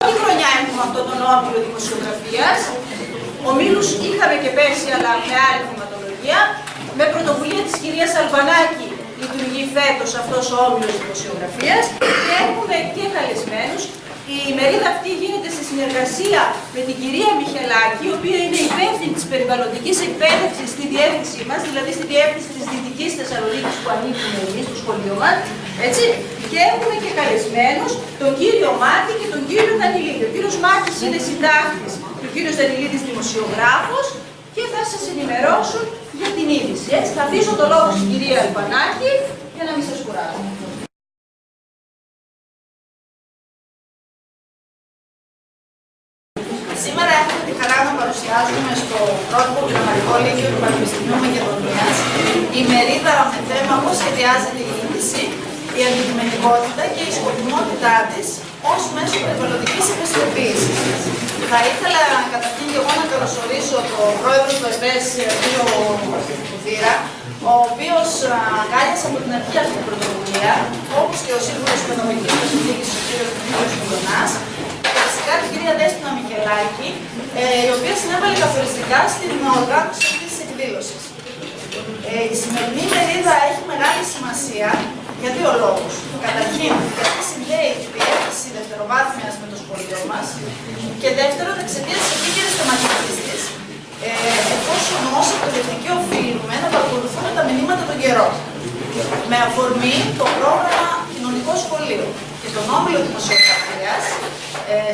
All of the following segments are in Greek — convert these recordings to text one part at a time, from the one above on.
Αυτή χρονιά έχουμε αυτόν τον όμιλο δημοσιογραφίας. Ομίλους είχαμε και πέρσι, αλλά με άλλη θεματολογία. Με πρωτοβουλία της κυρίας Αλβανάκη λειτουργεί φέτος αυτός ο όμιλος δημοσιογραφίας και έχουμε και καλεσμένους. Η ημερίδα αυτή γίνεται σε συνεργασία με την κυρία Μιχελάκη, η οποία είναι υπεύθυνη της περιβαλλοντικής εκπαίδευσης στη διεύθυνσή μας, δηλαδή στη διεύθυνση της Δυτικής Θεσσαλονίκης που ανήκουμε εμείς στο σχολείο μας. Έτσι. Και έχουμε και καλεσμένους τον κύριο Μάκη και τον κύριο Δανιλίδη. Ο κύριος Μάκης είναι συντάκτης και ο κύριος Δανιλίδης δημοσιογράφος και θα σας ενημερώσουν για την είδηση. Έτσι, θα αφήσω το λόγο στην κυρία Αλβανάκη για να μην σας κουράσω. Σήμερα έχουμε τη χαρά να παρουσιάζουμε στο πρότυπο Πειραματικό Λύκειο του Πανεπιστημίου Μακεδονίας η ημερίδα με θέμα πώς σχεδιάζεται η είδηση, η αντικειμενικότητα και η σκοπιμότητά της ως μέσο περιβαλλοντικής ευαισθητοποίησης. Θα ήθελα καταρχήν και εγώ να καλωσορίσω τον πρόεδρο του ΕΠΕΣ, κύριο Κουδίρα, ο οποίος αγκάλιασε από την αρχή αυτή την πρωτοβουλία, όπως και ο σύμβουλος Παιδαγωγικής Προσωπικής, ο κύριος Κουδίρας, και φυσικά την κυρία Δέσποινα Μιχελάκη, η οποία συνέβαλε καθοριστικά στην οργάνωση αυτής της εκδήλωσης. Η σημερινή ημερίδα έχει μεγάλη σημασία για δύο λόγους. Καταρχήν, γιατί συνδέει τη διεύθυνση δευτεροβάθμιας με το σχολείο μας, και δεύτερον, εξαιτίας της επίκαιρης θεματικής της, εφόσον ως εκπαιδευτικοί οφείλουμε να παρακολουθούμε τα μηνύματα των καιρών. Με αφορμή το πρόγραμμα Κοινωνικό Σχολείο και τον όμιλο δημοσιογραφίας,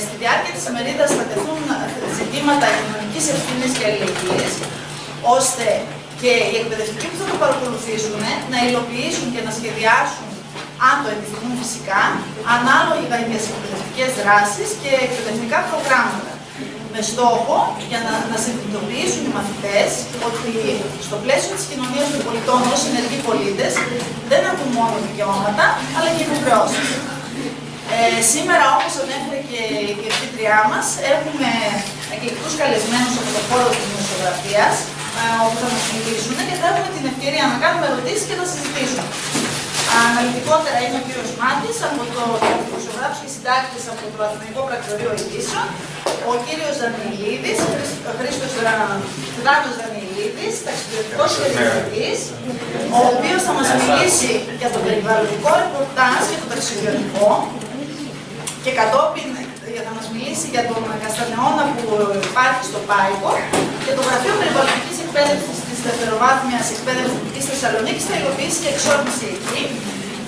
στη διάρκεια της ημερίδας θα τεθούν ζητήματα κοινωνικής ευθύνης και αλληλεγγύης, ώστε και οι εκπαιδευτικοί που θα το παρακολουθήσουν να υλοποιήσουν και να σχεδιάσουν, αν το επιθυμούν φυσικά, ανάλογα για τις εκπαιδευτικές δράσεις και εκπαιδευτικά προγράμματα. Με στόχο για να συνειδητοποιήσουν οι μαθητές ότι στο πλαίσιο της κοινωνίας των πολιτών ως ενεργοί πολίτες δεν έχουν μόνο δικαιώματα, αλλά και υποχρεώσεις. Σήμερα, όπως ανέφερε και η διευθύντριά μας, έχουμε εκλεκτούς καλεσμένους από το χώρο της δημοσιογραφίας, όπου θα μας μιλήσουν και θα έχουμε την ευκαιρία να κάνουμε ερωτήσεις και να συζητήσουμε. Αναλυτικότερα είναι ο κύριος Μάκης, από το δημοσιογράφος και συντάκτης από το Αθηναϊκό Πρακτορείο Ειδήσεων, ο κύριος Δανιλίδης, ο Χρήστος Δανιλίδης, ταξιδιωτικός σχεδιαστής, ο οποίος θα μας μιλήσει για το περιβαλλοντικό ρεπορτάζ και το ταξιδιωτικό, και κατόπιν θα μας μιλήσει για τον καστανεώνα που υπάρχει στο Πάικο και το Γραφείο Περιβαλλοντικής Εκπαίδευσης της Δευτεροβάθμιας Εκπαίδευσης της Θεσσαλονίκης θα υλοποιήσει και εξόρμηση εκεί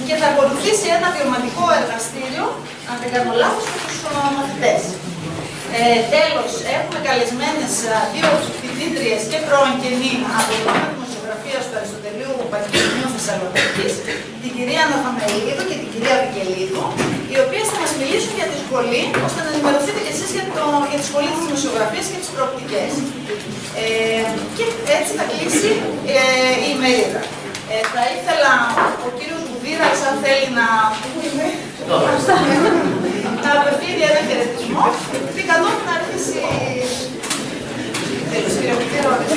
και θα ακολουθήσει ένα βιωματικό εργαστήριο, αν δεν κάνω λάθος, με τους μαθητές. Τέλος, έχουμε καλεσμένες δύο φοιτήτριες και πρώην κενή από το Τμήμα Δημοσιογραφίας του Αριστοτελείου Πανεπιστημίου Θεσσαλονίκης, την κυρία Ναθαμελίδου και την κυρία Βικελίδου, οι οποίες θα μας μιλήσουν για τη σχολή, ώστε να ενημερωθείτε και εσείς για τη σχολή της δημοσιογραφίας και τις προοπτικές. Και έτσι θα κλείσει η ημερίδα. Θα ήθελα ο κύριος Κουδίρας, αν θέλει να απευθύνει ένα χαιρετισμό και κατόπιν να αρχίσει η ερώτηση.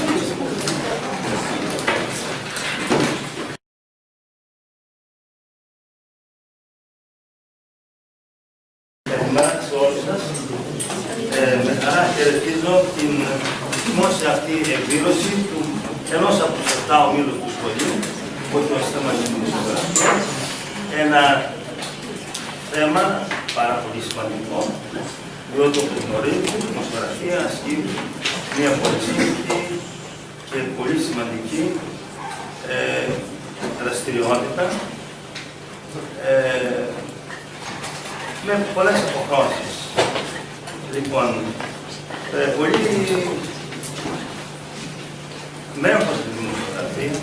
Καλημέρα σε όλους σας. Με χαρά χαιρετίζω την δημόσια αυτή εκδήλωση του ενός από τους 7 ομίλους του σχολείου, που έχει ως θέμα της δημοσιογραφίας. Ένα θέμα πάρα πολύ σημαντικό, διότι όπως γνωρίζετε, η δημοσιογραφία ασκεί μια πολύ σημαντική και πολύ σημαντική δραστηριότητα με πολλές αποχρώσεις. Λοιπόν, πολύ με έχω στη δημοσιογραφία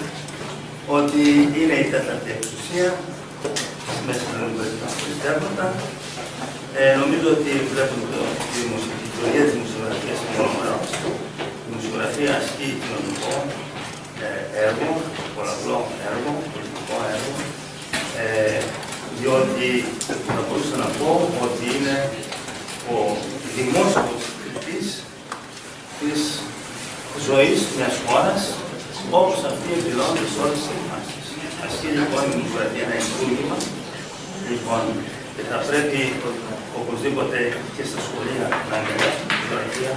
ότι είναι η τέταρτη εξουσία μέσα στην περισσότερα. Νομίζω ότι βλέπουμε τη θεωρία της δημοσιογραφίας είναι μόνο μέρος. Η δημοσιογραφία ασκεί κοινωνικό έργο, πολλαπλό έργο, πολιτικό έργο, διότι θα μπορούσα να πω ότι είναι ο δημόσιος κριτής της ζωής μιας χώρας, όπως αυτή εκδηλώνεται σε όλες τις εκφάσεις. Ασκεί λοιπόν η δημοσιογραφία ένα εγκούλημα, λοιπόν, και θα πρέπει οπωσδήποτε και στα σχολεία να αγκαλιάσουμε τη φωτογραφία,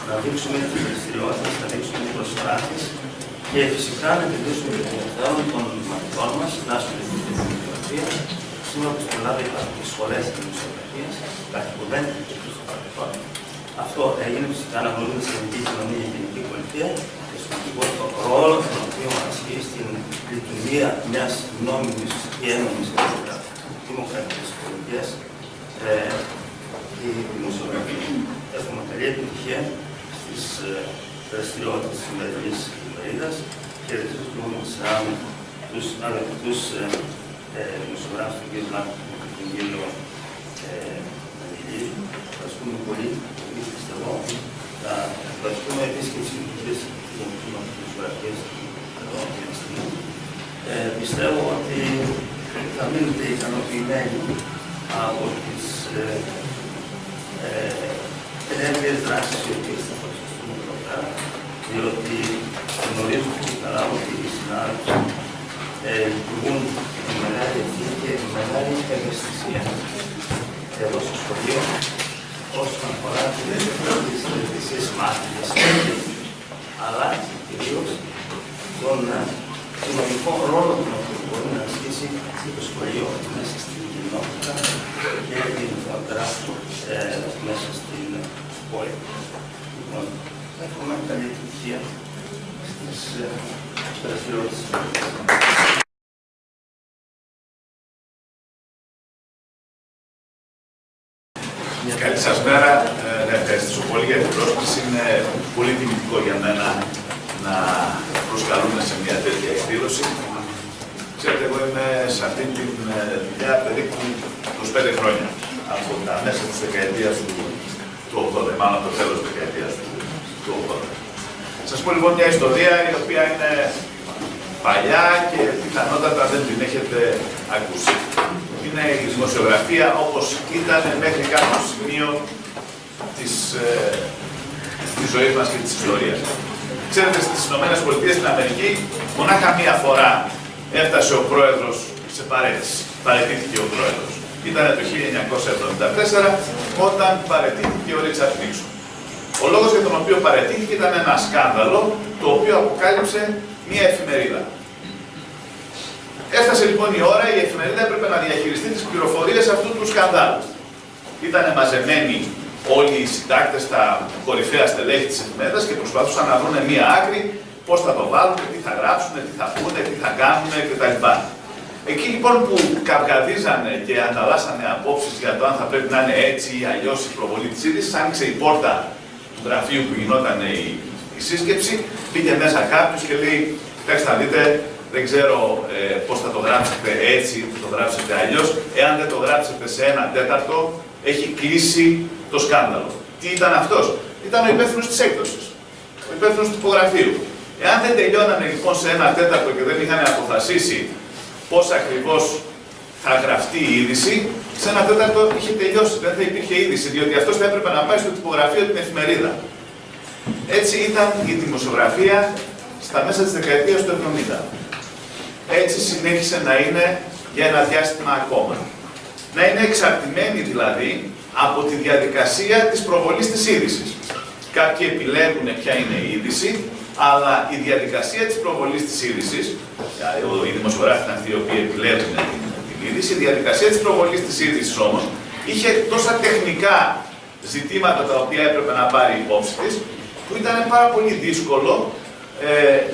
να δείξουμε τις δραστηριότητες, να δείξουμε τις προσπάθειες και φυσικά να επενδύσουμε και το ενδιαφέρον των μαθητών μας, να ασχοληθούν με τη φωτογραφία. Σήμερα, όπως προλάβει, υπάρχουν και σχολές δημοσιογραφίας, κάτι που δεν υπήρχε στο παρελθόν. Αυτό έγινε φυσικά να γνωρίζουμε στην ελληνική κοινωνία και την ελληνική πολιτεία και στον ρόλο τον οποίο ασκεί στην λειτουργία μιας νόμιμης και έννομης δημοκρατικής πολιτείας η δημοσιογραφία. Έχουμε καλή επιτυχία στις δραστηριότητες της σημερινής ημερίδας και ευχαριστούμε τους αγαπητούς δημοσιογράφους, τον κύριο Λάκη και τον κύριο Μανιλίδη. Ευχαριστούμε πολύ, πιστεύω. Ευχαριστούμε επίσης και τις ειδικές δημοσιογραφίες εδώ αυτή τη στιγμή. Πιστεύω ότι θα μείνετε ικανοποιημένοι από τις ενέργειες δράσεις οι οποίες θα παρουσιαστούν εδώ πέρα, διότι γνωρίζουμε πολύ καλά ότι οι συνάδελφοι λειτουργούν με μεγάλη ευθύνη και με μεγάλη ευαισθησία εδώ στο σχολείο όσον αφορά τις διαδικασίες μάθησης, αλλά κυρίως τον κοινωνικό ρόλο τον οποίο μπορεί να ασκήσει το σχολείο μέσα στην κοινότητα και γενικότερα μέσα στην πόλη. Λοιπόν, έχουμε καλή επιτυχία στις δραστηριότητες. Καλή σας μέρα. Να ευχαριστήσω πολύ για την πρόσκληση. Είναι πολύ τιμητικό για μένα να προσκαλούμε σε μια τέτοια εκδήλωση. Ξέρετε, εγώ είμαι σε αυτή τη δουλειά περίπου 25 χρόνια. Από τα μέσα της δεκαετίας του 80, μάλλον από το τέλος της δεκαετίας του 80. Σας πω λοιπόν μια ιστορία η οποία είναι παλιά και πιθανότατα δεν την έχετε ακούσει. Είναι η δημοσιογραφία όπως ήταν μέχρι κάποιο σημείο της ζωής μας και της ιστορίας. Ξέρετε, στις ΗΠΑ στην Αμερική, μονάχα μία φορά έφτασε ο πρόεδρος σε παρέτηση. Παρετήθηκε ο πρόεδρος. Ήταν το 1974 όταν παρετήθηκε ο Ρίτσαρντ Νίξον. Ο λόγος για τον οποίο παρετήθηκε ήταν ένα σκάνδαλο το οποίο αποκάλυψε μία εφημερίδα. Έφτασε λοιπόν η ώρα, η εφημερίδα έπρεπε να διαχειριστεί τις πληροφορίες αυτού του σκανδάλου. Ήταν μαζεμένοι όλοι οι συντάκτες, τα κορυφαία στελέχη της εφημερίδας και προσπαθούσαν να βρουν μία άκρη, πώς θα το βάλουν, τι θα γράψουν, τι θα πούνε, τι θα κάνουν κτλ. Εκεί λοιπόν που καυγαδίζανε και ανταλλάσσανε απόψεις για το αν θα πρέπει να είναι έτσι ή αλλιώς η προβολή της είδησης, άνοιξε η πόρτα του γραφείου που γινόταν η σύσκεψη, πήγε μέσα κάποιος και λέει: κοιτάξτε να δείτε, δεν ξέρω πώς θα το γράψετε έτσι, θα το γράψετε αλλιώς. Εάν δεν το γράψετε σε 1/4, έχει κλείσει το σκάνδαλο. Τι ήταν αυτός? Ήταν ο υπεύθυνος της έκδοσης, ο υπεύθυνος του τυπογραφείου. Εάν δεν τελειώνανε λοιπόν σε 1/4 και δεν είχαν αποφασίσει πώς ακριβώς θα γραφτεί η είδηση, σε 1/4 είχε τελειώσει, δεν θα υπήρχε είδηση, διότι αυτός θα έπρεπε να πάει στο τυπογραφείο την εφημερίδα. Έτσι ήταν η δημοσιογραφία στα μέσα της δεκαετίας του 70. Έτσι συνέχισε να είναι για ένα διάστημα ακόμα. Να είναι εξαρτημένη δηλαδή από τη διαδικασία της προβολής της είδησης. Κάποιοι επιλέγουν ποια είναι η είδηση, αλλά η διαδικασία της προβολής της είδησης, οι δημοσιογράφοι είναι αυτοί οι οποίοι επιλέγουν την είδηση, η διαδικασία της προβολής της είδησης όμως είχε τόσα τεχνικά ζητήματα τα οποία έπρεπε να πάρει υπόψη της, που ήταν πάρα πολύ δύσκολο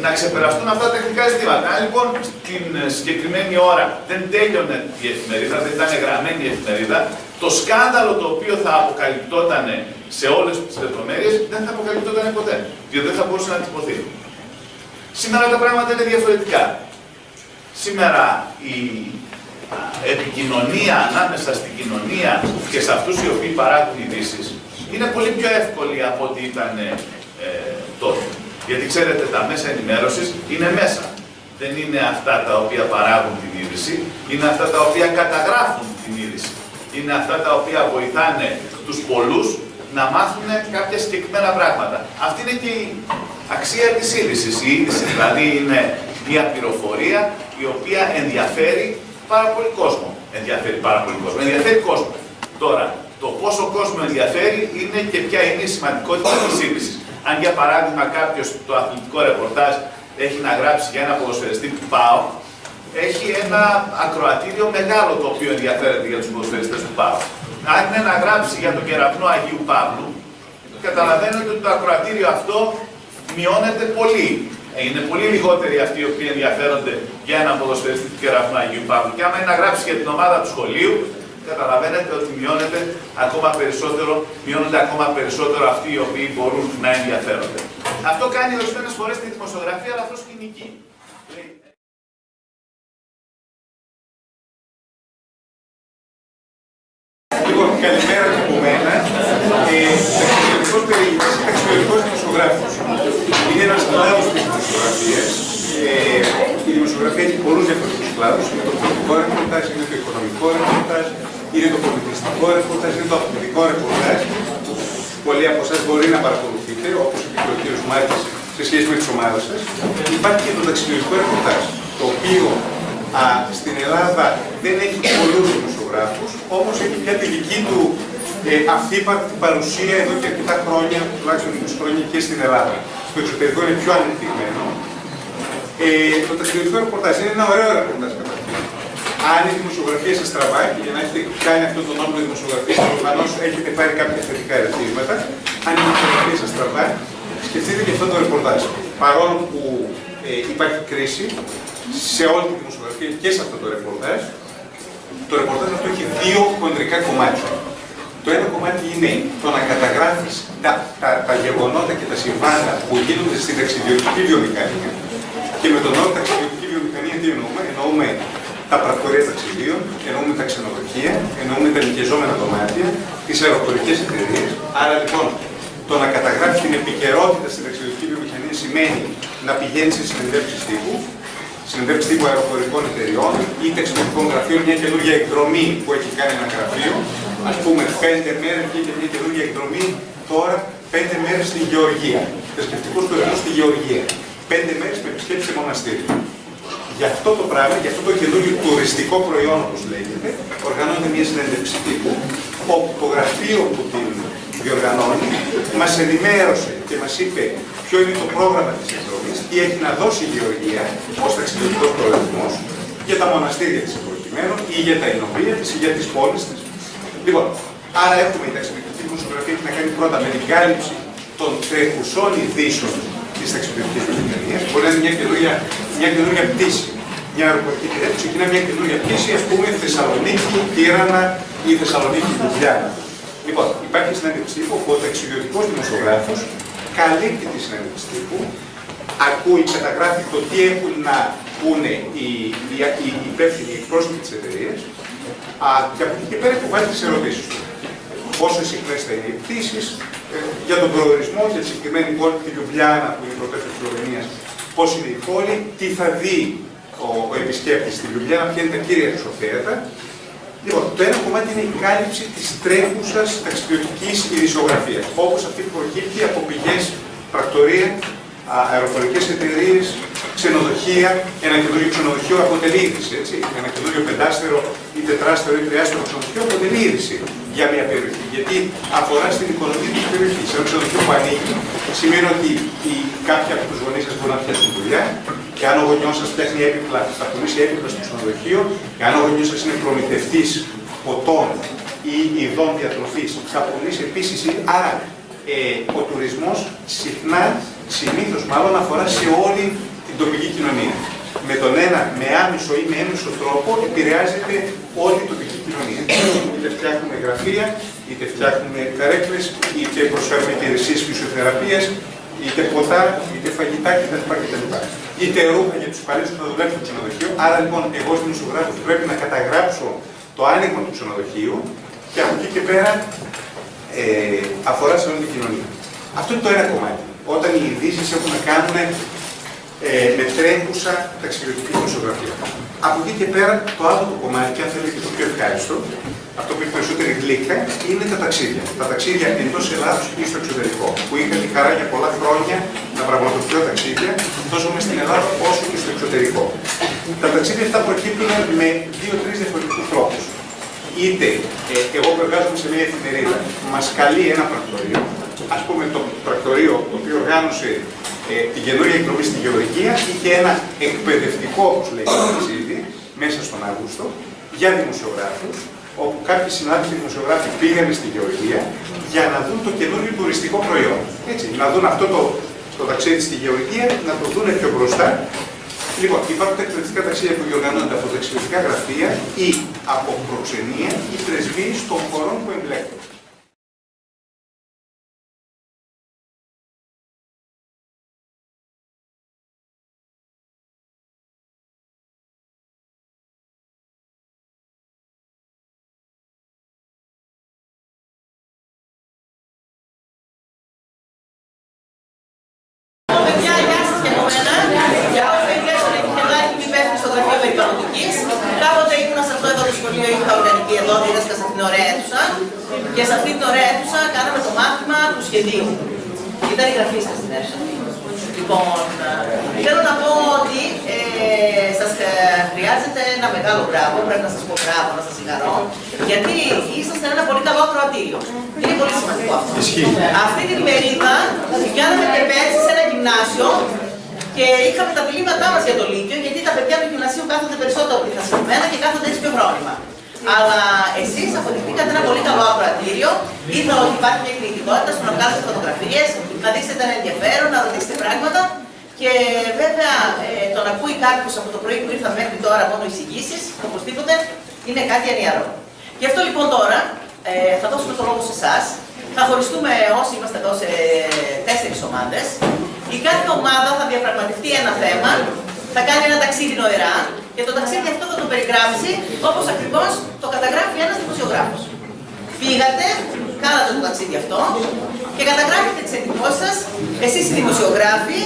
να ξεπεραστούν αυτά τα τεχνικά ζητήματα. Αν λοιπόν την συγκεκριμένη ώρα δεν τέλειωνε η εφημερίδα, δεν ήταν γραμμένη η εφημερίδα, το σκάνδαλο το οποίο θα αποκαλυπτόταν σε όλες τις λεπτομέρειες δεν θα αποκαλυπτόταν ποτέ, διότι δεν θα μπορούσε να τυπωθεί. Σήμερα τα πράγματα είναι διαφορετικά. Σήμερα η επικοινωνία ανάμεσα στην κοινωνία και σε αυτούς οι οποίοι παράγουν ειδήσεις είναι πολύ πιο εύκολη από ό,τι ήταν τότε. Γιατί ξέρετε, τα μέσα ενημέρωσης είναι μέσα. Δεν είναι αυτά τα οποία παράγουν την είδηση, είναι αυτά τα οποία καταγράφουν την είδηση. Είναι αυτά τα οποία βοηθάνε τους πολλούς να μάθουν κάποια συγκεκριμένα πράγματα. Αυτή είναι και η αξία της είδησης. Η είδηση δηλαδή είναι μια πληροφορία η οποία ενδιαφέρει πάρα πολύ κόσμο. Ενδιαφέρει πάρα πολύ κόσμο. Ενδιαφέρει κόσμο. Τώρα, το πόσο κόσμο ενδιαφέρει είναι και ποια είναι η σημαντικότητα της είδησης. Αν για παράδειγμα κάποιος το αθλητικό ρεπορτάζ έχει να γράψει για ένα ποδοσφαιριστή του ΠΑΟ, έχει ένα ακροατήριο μεγάλο το οποίο ενδιαφέρεται για τους ποδοσφαιριστές του ΠΑΟ. Αν είναι να γράψει για τον κεραυνό Αγίου Παύλου, καταλαβαίνετε ότι το ακροατήριο αυτό μειώνεται πολύ. Είναι πολύ λιγότεροι αυτοί οι οποίοι ενδιαφέρονται για έναν ποδοσφαιριστή του κεραυνού Αγίου Παύλου. Και άμα είναι να γράψει για την ομάδα του σχολείου, καταλαβαίνετε ότι μειώνονται ακόμα περισσότερο αυτοί οι οποίοι μπορούν να ενδιαφέρονται. Αυτό κάνει ορισμένες φορές τη δημοσιογραφία λαθροσκηνική. Λοιπόν, καλημέρα και από μένα. Ταξιδιωτικός δημοσιογράφος. Είναι ένας κλάδος της δημοσιογραφίας. Η δημοσιογραφία έχει πολλούς διαφορετικούς κλάδους. Είναι το πολιτικό ρεπορτάζ, είναι το οικονομικό ρεπορτάζ, είναι το πολιτιστικό ρεπορτάζ, είναι το αθλητικό ρεπορτάζ. Πολλοί από εσάς μπορεί να παρακολουθείτε, όπως είπε και ο κ. Μάρκης, σε σχέση με τις ομάδες σας. Υπάρχει και το ταξιδιωτικό ρεπορτάζ, το οποίο στην Ελλάδα δεν έχει πολλούς δημοσιογράφους, όμως έχει πια τη δική του αυθύπαρκτη παρουσία εδώ και αρκετά χρόνια, τουλάχιστον 20 χρόνια και στην Ελλάδα. Στο εξωτερικό είναι πιο ανεπτυγμένο. Το ταξιδιωτικό ρεπορτάζ είναι ένα ωραίο ρεπορτάζ καταρχήν. Αν η δημοσιογραφία σας τραβάει, και για να έχετε κάνει αυτόν τον όρο δημοσιογραφία, προφανώς έχετε πάρει κάποια θετικά ερεθίσματα. Αν η δημοσιογραφία σας τραβάει, σκεφτείτε και αυτό το ρεπορτάζ. Παρόλο που υπάρχει κρίση σε όλη τη δημοσιογραφία και σε αυτό το ρεπορτάζ αυτό έχει δύο χοντρικά κομμάτια. Το ένα κομμάτι είναι το να καταγράφεις τα γεγονότα και τα συμβάντα που γίνονται στην ταξιδιωτική βιομηχανία. Και με τον όρο ταξιδιωτική βιομηχανία τι εννοούμε? Εννοούμε τα πρακτορεία ταξιδίων, εννοούμε τα ξενοδοχεία, εννοούμε τα νοικιαζόμενα δωμάτια, τις αεροπορικές εταιρείες. Άρα λοιπόν, το να καταγράψεις την επικαιρότητα στην ταξιδιωτική βιομηχανία σημαίνει να πηγαίνεις σε συνεντεύξεις τύπου αεροπορικών εταιριών ή ταξιδιωτικών γραφείων, μια καινούργια εκδρομή που έχει κάνει ένα γραφείο. Ας πούμε, 5 μέρες βγήκε μια καινούργια εκδρομή τώρα, 5 μέρες στη Γεωργία. Θρησκευτικός τουρισμός στη Γεωργία. 5 μέρες με επισκέψεις σε μοναστήρια. Για αυτό το πράγμα, για αυτό το καινούργιο τουριστικό προϊόν, όπως λέγεται, οργανώνεται μια συνέντευξη τύπου, όπου το γραφείο που την διοργανώνει μας ενημέρωσε και μας είπε ποιο είναι το πρόγραμμα της εκδρομής, τι έχει να δώσει η Γεωργία ως ταξιδιωτικός προορισμός για τα μοναστήρια της προκειμένου ή για τα ενοπία της ή για τις πόλεις της. Λοιπόν, άρα έχουμε η ταξιδιωτική δημοσιογραφία έχει να κάνει πρώτα με την κάλυψη των τρέχουσών ειδήσεων της ταξιδιωτικής βιομηχανίας. Μπορεί να είναι μια καινούργια πτήση. Μια αεροπορική εταιρεία που ξεκινά μια καινούργια πτήση, ας πούμε Θεσσαλονίκη, Τύρανα ή Θεσσαλονίκη, Λουμπλιάνα. Λοιπόν, υπάρχει συνέντευξη τύπου που ο ταξιδιωτικός δημοσιογράφος καλύπτει τη συνέντευξη τύπου, ακούει, καταγράφει το τι έχουν να πούνε οι υπεύθυνοι εκπρόσωποι της εταιρείας και από εκεί και πέρα υποβάλλει τις ερωτήσεις του. Πόσο συχνές θα είναι οι πτήσεις, για τον προορισμό, για τη συγκεκριμένη πόλη, τη Λιουμπλιάνα που είναι η πρωτεύουσα της Σλοβενίας, πώς είναι η πόλη, τι θα δει ο επισκέπτης στη Λιουμπλιάνα, ποια είναι τα κύρια του οθέατα. Λοιπόν, το ένα κομμάτι είναι η κάλυψη της τρέχουσας ταξιδιωτικής ειδησιογραφίας, όπως αυτή που προκύπτει από πηγές, πρακτορεία, αεροπορικές εταιρείες, ξενοδοχεία. Ένα καινούριο ξενοδοχείο αποτελεί είδηση, έτσι. Ένα καινούριο πεντάστερο ή τετράστερο ή τριάστερο ξενοδοχείο αποτελεί είδηση για μια περιοχή. Γιατί αφορά στην οικονομία της περιοχής. Ένα ξενοδοχείο που ανοίγει σημαίνει ότι κάποιοι από τους γονείς σας μπορούν να φτιάξουν δουλειά, και αν ο γονιός σας φτιάχνει έπιπλα, θα πουλήσει έπιπλα στο ξενοδοχείο, και αν ο γονιός σας είναι προμηθευτής ποτών ή ειδών διατροφής, θα πουλήσει επίσης. Άρα, ο τουρισμός συνήθως μάλλον αφορά σε όλη την τοπική κοινωνία. Με τον ένα, με άμεσο ή με έμεσο τρόπο, επηρεάζεται όλη η τοπική κοινωνία. Είτε φτιάχνουμε γραφεία, είτε φτιάχνουμε καρέκλες, είτε προσφέρουμε υπηρεσίες φυσιοθεραπείας, είτε ποτά, είτε φαγητά κτλ. Είτε ρούχα για τους υπαλλήλους που θα δουλεύουν στο ξενοδοχείο. Άρα λοιπόν, εγώ ως δημοσιογράφος πρέπει να καταγράψω το άνοιγμα του ξενοδοχείου και από εκεί και πέρα αφορά σε όλη την κοινωνία. Αυτό είναι το ένα κομμάτι. Όταν οι ειδήσεις έχουν να κάνουν με τρέχουσα ταξιδιωτική δημοσιογραφία. Από εκεί και πέρα, το άλλο το κομμάτι, και αν θέλετε και το πιο ευχάριστο, αυτό που έχει περισσότερη γλύκα είναι τα ταξίδια. Τα ταξίδια εντός Ελλάδος ή στο εξωτερικό. Που είχα τη χαρά για πολλά χρόνια να πραγματοποιώ ταξίδια τόσο μες στην Ελλάδα όσο και στο εξωτερικό. Τα ταξίδια αυτά προκύπτουν με 2-3 διαφορετικούς τρόπους. Είτε εγώ που εργάζομαι σε μια εφημερίδα μας καλεί ένα πρακτορείο, ας πούμε το πρακτορείο το οποίο οργάνωσε την καινούργια εκδρομή στη Γεωργία, είχε ένα εκπαιδευτικό, όπως λέγεται, ταξίδι μέσα στον Αύγουστο για δημοσιογράφους, όπου κάποιοι συνάδελφοι δημοσιογράφοι πήγαν στη Γεωργία για να δουν το καινούργιο τουριστικό προϊόν. Έτσι, να δουν αυτό το ταξίδι στη Γεωργία, να το δουν πιο μπροστά. Λοιπόν, υπάρχουν τα εκπαιδευτικά ταξίδια που διοργανώνονται από ταξιδιωτικά γραφεία ή από προξενία ή πρεσβείες των χωρών που εμπλέκονται. Κάποτε ήμουν σε αυτό εδώ το σχολείο, είχα οργανική εδώ, δίδασκα σε αυτήν την ωραία αίθουσα και σε αυτήν την ωραία αίθουσα κάναμε το μάθημα του σχεδίου. Ήταν οι γραφίστες στην αίθουσα. Λοιπόν, θέλω να πω ότι σας χρειάζεται ένα μεγάλο μπράβο, πρέπει να σας πω μπράβο, να σας συγχαρώ, γιατί ήσασταν ένα πολύ καλό ακροατήριο. Είναι πολύ σημαντικό αυτό. Αυτή την ημερίδα την κάναμε και πέρσι σε ένα γυμνάσιο. Και είχαμε τα διλήμματά μας για το Λύκειο, γιατί τα παιδιά του γυμνασίου κάθονται περισσότερο πληθυσμένα και κάθονται έτσι πιο φρόνημα. Αλλά εσείς αποδειχτήκατε ένα πολύ καλό ακροατήριο. Είδα ότι υπάρχει μια κινητικότητα στο να βγάλετε φωτογραφίες, να δείξετε ένα ενδιαφέρον, να ρωτήσετε πράγματα. Και βέβαια το να ακούει κάποιος από το πρωί που ήρθαν μέχρι τώρα μόνο εισηγήσεις, οπωσδήποτε είναι κάτι ανιαρό. Γι' αυτό λοιπόν τώρα θα δώσουμε το λόγο σε εσάς. Θα χωριστούμε όσοι είμαστε εδώ σε 4 ομάδες. Η κάθε ομάδα θα διαπραγματευτεί ένα θέμα, θα κάνει ένα ταξίδι νοερά και το ταξίδι αυτό θα το περιγράψει όπως ακριβώς το καταγράφει ένας δημοσιογράφος. Πήγατε, κάνατε το ταξίδι αυτό και καταγράφετε τις εντυπώσεις σας, εσείς οι δημοσιογράφοι,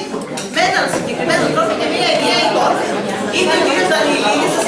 με έναν συγκεκριμένο τρόπο και μια ενιαία εικόνα. Είτε ο κ. Δανειλίδης σας